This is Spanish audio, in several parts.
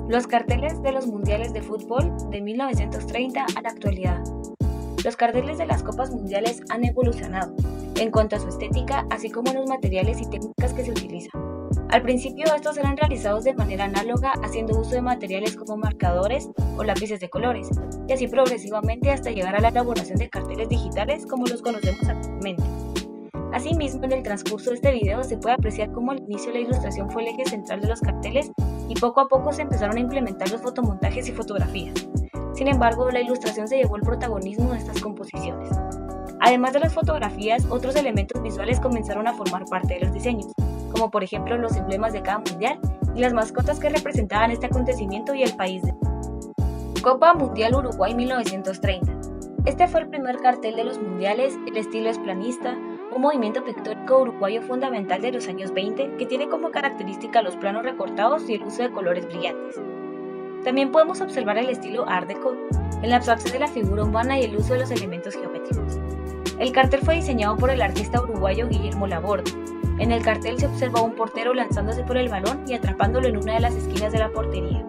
Los carteles de los mundiales de fútbol de 1930 a la actualidad. Los carteles de las copas mundiales han evolucionado en cuanto a su estética, así como los materiales y técnicas que se utilizan. Al principio estos eran realizados de manera análoga, haciendo uso de materiales como marcadores o lápices de colores, y así progresivamente hasta llegar a la elaboración de carteles digitales como los conocemos actualmente. Asimismo, en el transcurso de este video se puede apreciar cómo al inicio la ilustración fue el eje central de los carteles y poco a poco se empezaron a implementar los fotomontajes y fotografías. Sin embargo, la ilustración se llevó el protagonismo de estas composiciones. Además de las fotografías, otros elementos visuales comenzaron a formar parte de los diseños, como por ejemplo los emblemas de cada mundial y las mascotas que representaban este acontecimiento y el país. Copa Mundial Uruguay 1930. Este fue el primer cartel de los mundiales. El estilo es planista, un movimiento pictórico uruguayo fundamental de los años 20 que tiene como característica los planos recortados y el uso de colores brillantes. También podemos observar el estilo Art Deco, en la abstracción de la figura humana y el uso de los elementos geométricos. El cartel fue diseñado por el artista uruguayo Guillermo Laborde. En el cartel se observa a un portero lanzándose por el balón y atrapándolo en una de las esquinas de la portería.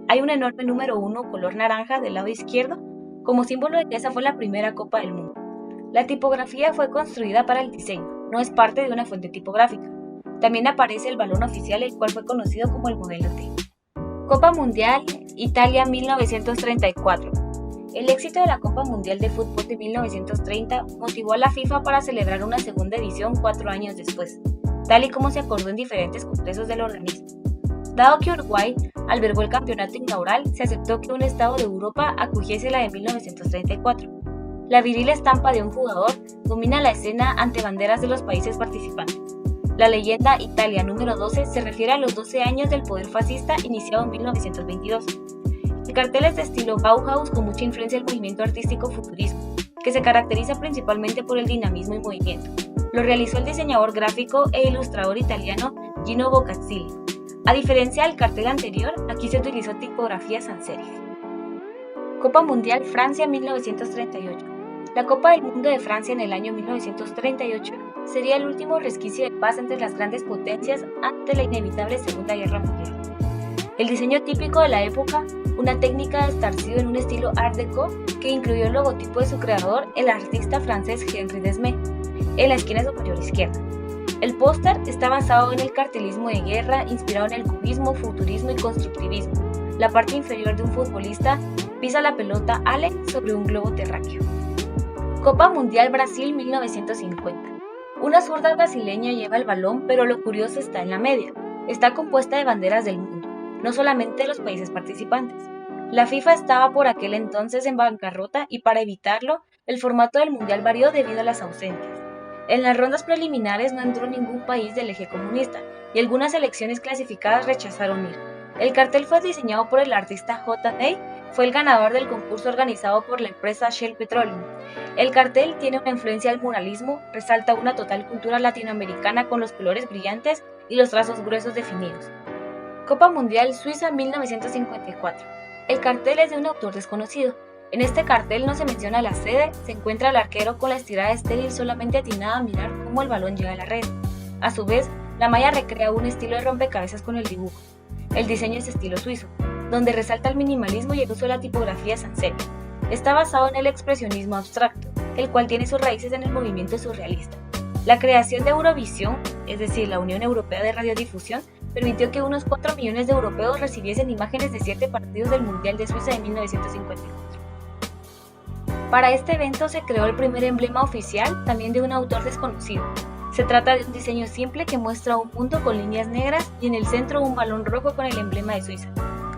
Hay un enorme número 1 color naranja del lado izquierdo, como símbolo de que esa fue la primera Copa del Mundo. La tipografía fue construida para el diseño, no es parte de una fuente tipográfica. También aparece el balón oficial, el cual fue conocido como el modelo T. Copa Mundial Italia 1934. El éxito de la Copa Mundial de Fútbol de 1930 motivó a la FIFA para celebrar una segunda edición 4 años después, tal y como se acordó en diferentes congresos del organismo. Dado que Uruguay albergó el campeonato inaugural, se aceptó que un estado de Europa acogiese la de 1934. La viril estampa de un jugador domina la escena ante banderas de los países participantes. La leyenda Italia número 12 se refiere a los 12 años del poder fascista iniciado en 1922. El cartel es de estilo Bauhaus con mucha influencia del movimiento artístico futurismo, que se caracteriza principalmente por el dinamismo y movimiento. Lo realizó el diseñador gráfico e ilustrador italiano Gino Boccaccio. A diferencia del cartel anterior, aquí se utilizó tipografía sans serif. Copa Mundial Francia 1938. La Copa del Mundo de Francia en el año 1938 sería el último resquicio de paz entre las grandes potencias ante la inevitable Segunda Guerra Mundial. El diseño típico de la época, una técnica de estarcido en un estilo Art Deco que incluyó el logotipo de su creador, el artista francés Henri Desmet, en la esquina superior izquierda. El póster está basado en el cartelismo de guerra inspirado en el cubismo, futurismo y constructivismo. La parte inferior de un futbolista pisa la pelota Allen sobre un globo terráqueo. Copa Mundial Brasil 1950. Una zurda brasileña lleva el balón, pero lo curioso está en la media. Está compuesta de banderas del mundo, no solamente de los países participantes. La FIFA estaba por aquel entonces en bancarrota y para evitarlo, el formato del mundial varió debido a las ausencias. En las rondas preliminares no entró ningún país del eje comunista y algunas selecciones clasificadas rechazaron ir. El cartel fue diseñado por el artista J. Day, fue el ganador del concurso organizado por la empresa Shell Petroleum. El cartel tiene una influencia del muralismo, resalta una total cultura latinoamericana con los colores brillantes y los trazos gruesos definidos. Copa Mundial Suiza 1954. El cartel es de un autor desconocido. En este cartel no se menciona la sede, se encuentra el arquero con la estirada estéril solamente atinada a mirar cómo el balón llega a la red. A su vez, la malla recrea un estilo de rompecabezas con el dibujo. El diseño es estilo suizo, donde resalta el minimalismo y el uso de la tipografía sans serif. Está basado en el expresionismo abstracto, el cual tiene sus raíces en el movimiento surrealista. La creación de Eurovisión, es decir, la Unión Europea de Radiodifusión, permitió que unos 4 millones de europeos recibiesen imágenes de 7 partidos del Mundial de Suiza de 1954. Para este evento se creó el primer emblema oficial, también de un autor desconocido. Se trata de un diseño simple que muestra un punto con líneas negras y en el centro un balón rojo con el emblema de Suiza.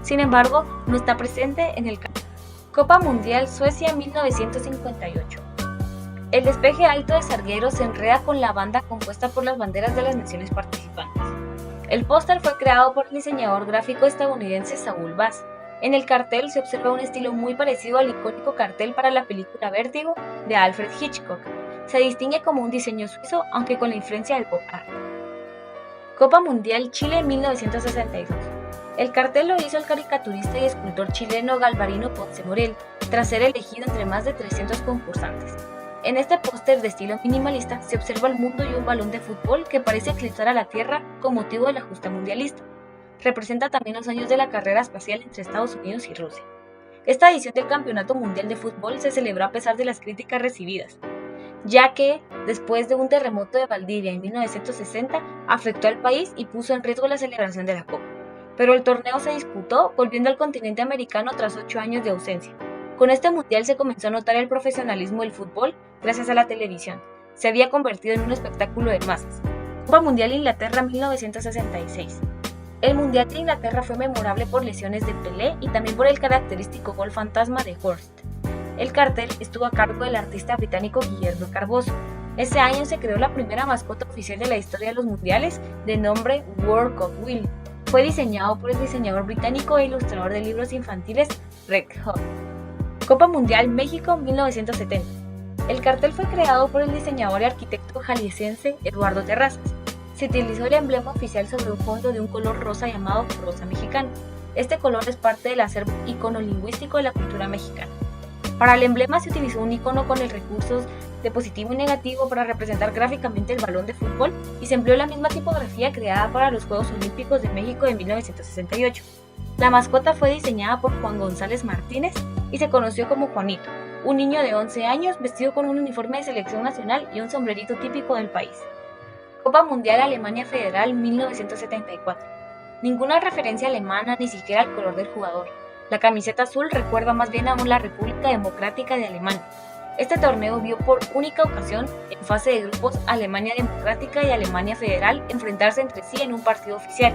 Sin embargo, no está presente en el cartel. Copa Mundial Suecia 1958. El despeje alto de Salguero se enreda con la banda compuesta por las banderas de las naciones participantes. El póster fue creado por el diseñador gráfico estadounidense Saul Bass. En el cartel se observa un estilo muy parecido al icónico cartel para la película Vértigo de Alfred Hitchcock. Se distingue como un diseño suizo, aunque con la influencia del pop art. Copa Mundial Chile 1962. El cartel lo hizo el caricaturista y escultor chileno Galvarino Ponce Morel, tras ser elegido entre más de 300 concursantes. En este póster de estilo minimalista se observa el mundo y un balón de fútbol que parece eclipsar a la Tierra con motivo de la justa mundialista. representa también los años de la carrera espacial entre Estados Unidos y Rusia. Esta edición del Campeonato Mundial de Fútbol se celebró a pesar de las críticas recibidas, ya que, después de un terremoto de Valdivia en 1960, afectó al país y puso en riesgo la celebración de la Copa. Pero el torneo se disputó volviendo al continente americano tras 8 años de ausencia. Con este mundial se comenzó a notar el profesionalismo del fútbol gracias a la televisión. Se había convertido en un espectáculo de masas. Copa Mundial Inglaterra 1966. El Mundial de Inglaterra fue memorable por lesiones de Pelé y también por el característico gol fantasma de Horst. El cartel estuvo a cargo del artista británico Guillermo Carboso. Ese año se creó la primera mascota oficial de la historia de los mundiales, de nombre World Cup Will. Fue diseñado por el diseñador británico e ilustrador de libros infantiles Greg Holt. Copa Mundial México 1970. El cartel fue creado por el diseñador y arquitecto jalisciense Eduardo Terrazas. Se utilizó el emblema oficial sobre un fondo de un color rosa llamado rosa mexicano. Este color es parte del acervo iconolingüístico de la cultura mexicana. Para el emblema se utilizó un icono con el recursos de positivo y negativo para representar gráficamente el balón de fútbol y se empleó la misma tipografía creada para los Juegos Olímpicos de México de 1968. La mascota fue diseñada por Juan González Martínez y se conoció como Juanito, un niño de 11 años vestido con un uniforme de selección nacional y un sombrerito típico del país. Copa Mundial Alemania Federal 1974. Ninguna referencia alemana, ni siquiera al color del jugador. La camiseta azul recuerda más bien a la República Democrática de Alemania. Este torneo vio por única ocasión, en fase de grupos, Alemania Democrática y Alemania Federal enfrentarse entre sí en un partido oficial.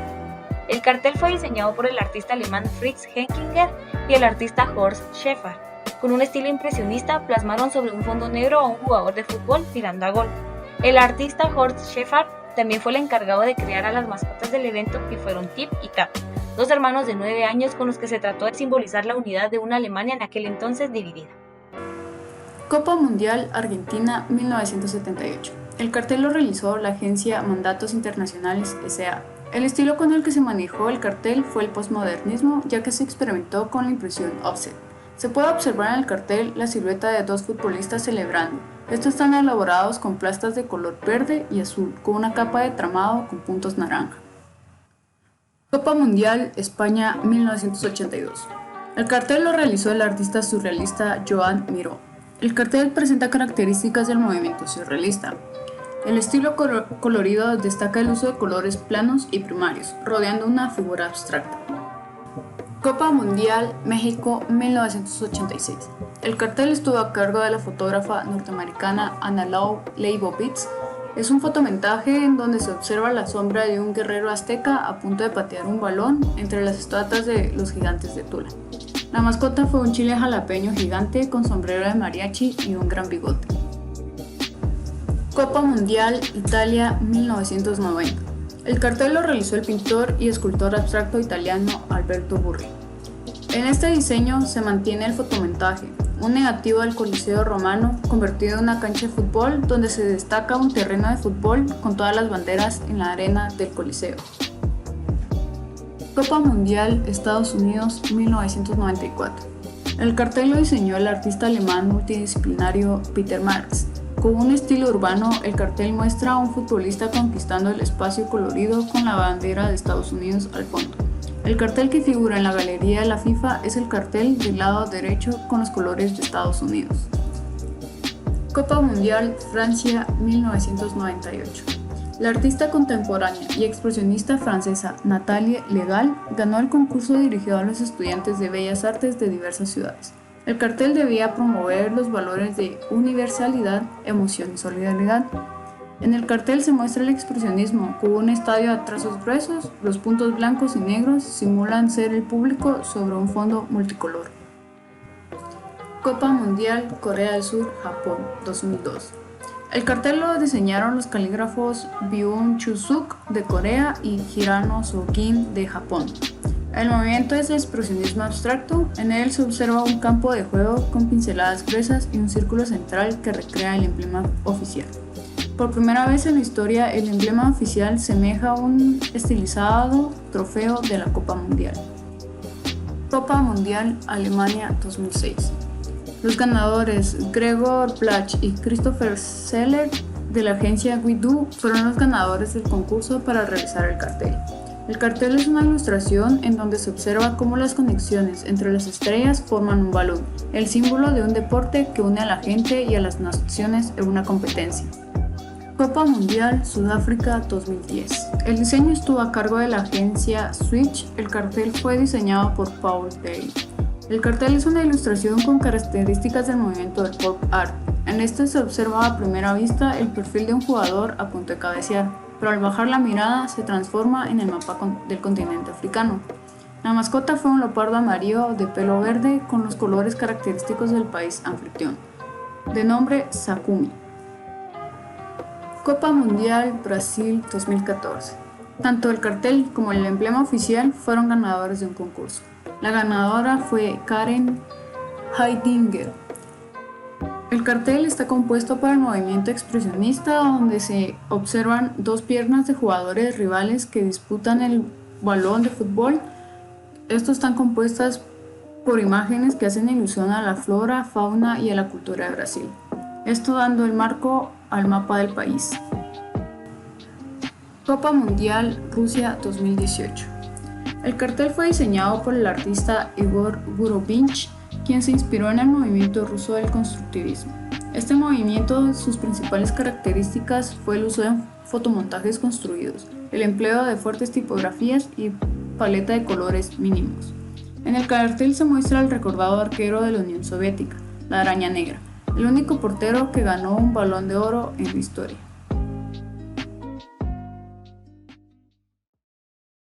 El cartel fue diseñado por el artista alemán Fritz Henkinger y el artista Horst Schäfer. Con un estilo impresionista, plasmaron sobre un fondo negro a un jugador de fútbol tirando a gol. El artista Horst Schäfer también fue el encargado de crear a las mascotas del evento, que fueron Tip y Tap, dos hermanos de 9 años con los que se trató de simbolizar la unidad de una Alemania en aquel entonces dividida. Copa Mundial Argentina 1978. El cartel lo realizó la agencia Mandatos Internacionales S.A. El estilo con el que se manejó el cartel fue el postmodernismo, ya que se experimentó con la impresión offset. Se puede observar en el cartel la silueta de dos futbolistas celebrando. Estos están elaborados con plastas de color verde y azul, con una capa de tramado con puntos naranja. Copa Mundial España 1982. El cartel lo realizó el artista surrealista Joan Miró. El cartel presenta características del movimiento surrealista. El estilo colorido destaca el uso de colores planos y primarios, rodeando una figura abstracta. Copa Mundial México 1986. El cartel estuvo a cargo de la fotógrafa norteamericana Anna Lou Leibovitz. Es un fotomontaje en donde se observa la sombra de un guerrero azteca a punto de patear un balón entre las estatuas de los gigantes de Tula. La mascota fue un chile jalapeño gigante con sombrero de mariachi y un gran bigote. Copa Mundial Italia 1990. El cartel lo realizó el pintor y escultor abstracto italiano Alberto Burri. En este diseño se mantiene el fotomontaje, un negativo del Coliseo romano convertido en una cancha de fútbol donde se destaca un terreno de fútbol con todas las banderas en la arena del Coliseo. Copa Mundial Estados Unidos 1994. El cartel lo diseñó el artista alemán multidisciplinario Peter Marx. Con un estilo urbano, el cartel muestra a un futbolista conquistando el espacio colorido con la bandera de Estados Unidos al fondo. El cartel que figura en la galería de la FIFA es el cartel del lado derecho con los colores de Estados Unidos. Copa Mundial Francia 1998. La artista contemporánea y expresionista francesa Nathalie Legal ganó el concurso dirigido a los estudiantes de Bellas Artes de diversas ciudades. El cartel debía promover los valores de universalidad, emoción y solidaridad. En el cartel se muestra el expresionismo, con un estadio a trazos gruesos, los puntos blancos y negros simulan ser el público sobre un fondo multicolor. Copa Mundial Corea del Sur-Japón 2002. El cartel lo diseñaron los calígrafos Byung-Chul Suk de Corea y Hirano Soo-Kim de Japón. El movimiento es de expresionismo abstracto. En él se observa un campo de juego con pinceladas gruesas y un círculo central que recrea el emblema oficial. Por primera vez en la historia, el emblema oficial semeja a un estilizado trofeo de la Copa Mundial. Copa Mundial Alemania 2006. Los ganadores Gregor Blach y Christopher Seller de la agencia Guidu fueron los ganadores del concurso para realizar el cartel. El cartel es una ilustración en donde se observa cómo las conexiones entre las estrellas forman un balón, el símbolo de un deporte que une a la gente y a las naciones en una competencia. Copa Mundial Sudáfrica 2010. El diseño estuvo a cargo de la agencia Switch. El cartel fue diseñado por Paul Day. El cartel es una ilustración con características del movimiento del pop art. En este se observa a primera vista el perfil de un jugador a punto de cabecear, pero al bajar la mirada se transforma en el mapa del continente africano. La mascota fue un leopardo amarillo de pelo verde con los colores característicos del país anfitrión, de nombre Sakumi. Copa Mundial Brasil 2014. Tanto el cartel como el emblema oficial fueron ganadores de un concurso. La ganadora fue Karen Heidinger. El cartel está compuesto por el movimiento expresionista, donde se observan dos piernas de jugadores rivales que disputan el balón de fútbol. Estos están compuestas por imágenes que hacen alusión a la flora, fauna y a la cultura de Brasil. Esto dando el marco al mapa del país. Copa Mundial Rusia 2018. El cartel fue diseñado por el artista Igor Gurovich, quien se inspiró en el movimiento ruso del constructivismo. Este movimiento, sus principales características fue el uso de fotomontajes construidos, el empleo de fuertes tipografías y paleta de colores mínimos. En el cartel se muestra el recordado arquero de la Unión Soviética, la Araña Negra, el único portero que ganó un Balón de Oro en la historia.